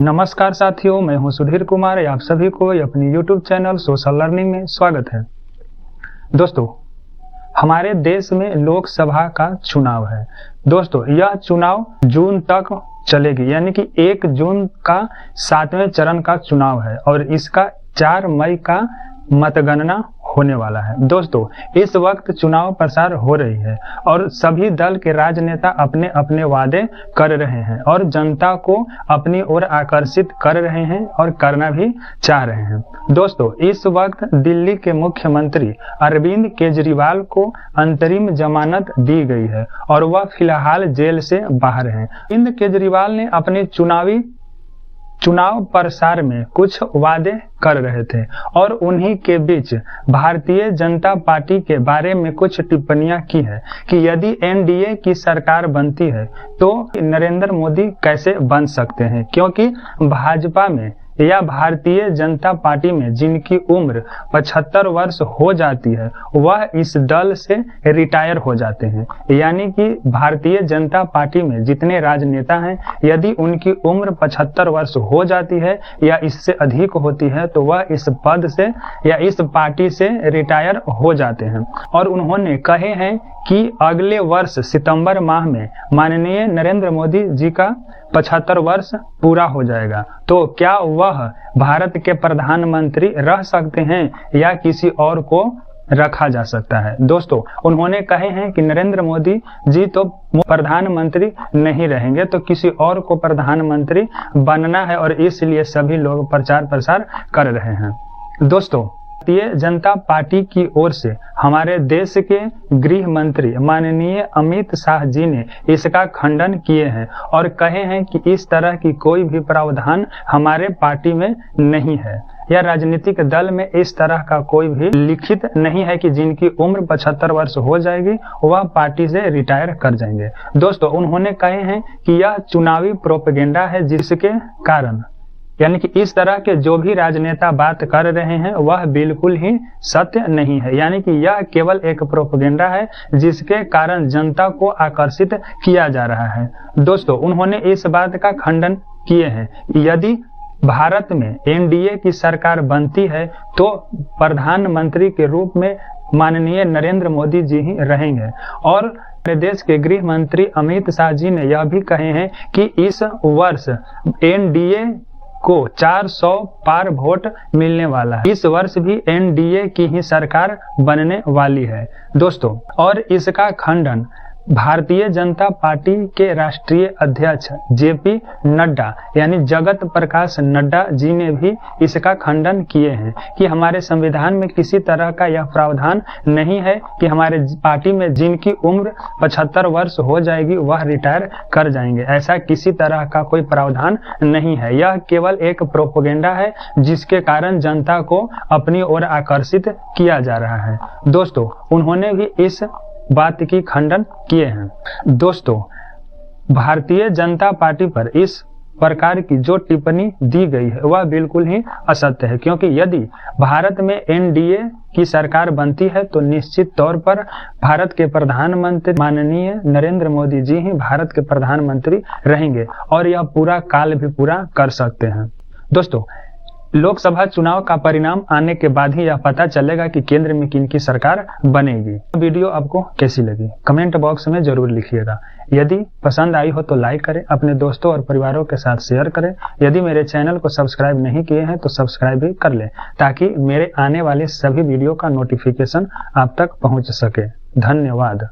नमस्कार साथियों, मैं हूं सुधीर कुमार। आप सभी को अपनी YouTube चैनल सोशल लर्निंग में स्वागत है। दोस्तों, हमारे देश में लोकसभा का चुनाव है। दोस्तों, यह चुनाव जून तक चलेगी, यानी कि 1 जून का 7वें चरण का चुनाव है और इसका 4 मई का मतगणना होने वाला है। दोस्तों, इस वक्त चुनाव प्रचार हो रही है और सभी दल के राजनेता अपने अपने वादे कर रहे हैं और जनता को अपनी ओर आकर्षित कर रहे हैं और करना भी चाह रहे हैं। दोस्तों, इस वक्त दिल्ली के मुख्यमंत्री अरविंद केजरीवाल को अंतरिम जमानत दी गई है और वह फिलहाल जेल से बाहर हैं। अरविंद केजरीवाल ने अपने चुनाव प्रचार में कुछ वादे कर रहे थे और उन्हीं के बीच भारतीय जनता पार्टी के बारे में कुछ टिप्पणियां की है कि यदि एनडीए की सरकार बनती है तो नरेंद्र मोदी कैसे बन सकते हैं, क्योंकि भाजपा में या भारतीय जनता पार्टी में जिनकी उम्र 75 वर्ष हो जाती है वह इस दल से रिटायर हो जाते हैं। यानी कि भारतीय जनता पार्टी में जितने राजनेता हैं, यदि उनकी उम्र 75 वर्ष हो जाती है या इससे अधिक होती है तो वह इस पद से या इस पार्टी से रिटायर हो जाते हैं। और उन्होंने कहे हैं कि अगले वर्ष सितंबर माह में माननीय नरेंद्र मोदी जी का 75 वर्ष पूरा हो जाएगा, तो क्या वह भारत के प्रधानमंत्री रह सकते हैं या किसी और को रखा जा सकता है। दोस्तों, उन्होंने कहे हैं कि नरेंद्र मोदी जी तो प्रधानमंत्री नहीं रहेंगे, तो किसी और को प्रधानमंत्री बनना है और इसलिए सभी लोग प्रचार प्रसार कर रहे हैं। दोस्तों, भारतीय जनता पार्टी की ओर से हमारे देश के गृह मंत्री माननीय अमित शाह जी ने इसका खंडन किए हैं और कहे हैं कि इस तरह की कोई भी प्रावधान हमारे पार्टी में नहीं है या राजनीतिक दल में इस तरह का कोई भी लिखित नहीं है कि जिनकी उम्र 75 वर्ष हो जाएगी वह पार्टी से रिटायर कर जाएंगे। दोस्तों, उन्होंने कहे हैं कि यह चुनावी प्रोपेगेंडा है, जिसके कारण यानी कि इस तरह के जो भी राजनेता बात कर रहे हैं वह बिल्कुल ही सत्य नहीं है, यानी कि यह केवल एक प्रोपेगेंडा है जिसके कारण जनता को आकर्षित किया जा रहा है। दोस्तों, उन्होंने इस बात का खंडन किए हैं कि यदि भारत में एनडीए की सरकार बनती है तो प्रधानमंत्री के रूप में माननीय नरेंद्र मोदी जी ही रहेंगे। और प्रदेश के गृह मंत्री अमित शाह जी ने यह भी कहे हैं कि इस वर्ष एनडीए को 400 पार वोट मिलने वाला है। इस वर्ष भी एनडीए की ही सरकार बनने वाली है। दोस्तों, और इसका खंडन भारतीय जनता पार्टी के राष्ट्रीय अध्यक्ष जेपी नड्डा यानी जगत प्रकाश नड्डा जी ने भी इसका खंडन किए हैं कि हमारे संविधान में किसी तरह का यह प्रावधान नहीं है कि हमारे पार्टी में जिनकी उम्र 75 वर्ष हो जाएगी वह रिटायर कर जाएंगे। ऐसा किसी तरह का कोई प्रावधान नहीं है। यह केवल एक प्रोपेगेंडा है जिसके कारण जनता को अपनी ओर आकर्षित किया जा रहा है। दोस्तों, उन्होंने भी इस बात की खंडन किए हैं। दोस्तों, भारतीय जनता पार्टी पर इस प्रकार की जो टिप्पणी दी गई है वह बिल्कुल ही असत्य है, क्योंकि यदि भारत में एनडीए की सरकार बनती है तो निश्चित तौर पर भारत के प्रधानमंत्री माननीय नरेंद्र मोदी जी ही भारत के प्रधानमंत्री रहेंगे और यह पूरा काल भी पूरा कर सकते हैं। दोस्तों, लोकसभा चुनाव का परिणाम आने के बाद ही यह पता चलेगा कि केंद्र में किनकी सरकार बनेगी। वीडियो आपको कैसी लगी कमेंट बॉक्स में जरूर लिखिएगा। यदि पसंद आई हो तो लाइक करें, अपने दोस्तों और परिवारों के साथ शेयर करें। यदि मेरे चैनल को सब्सक्राइब नहीं किए हैं तो सब्सक्राइब भी कर लें ताकि मेरे आने वाले सभी वीडियो का नोटिफिकेशन आप तक पहुंच सके। धन्यवाद।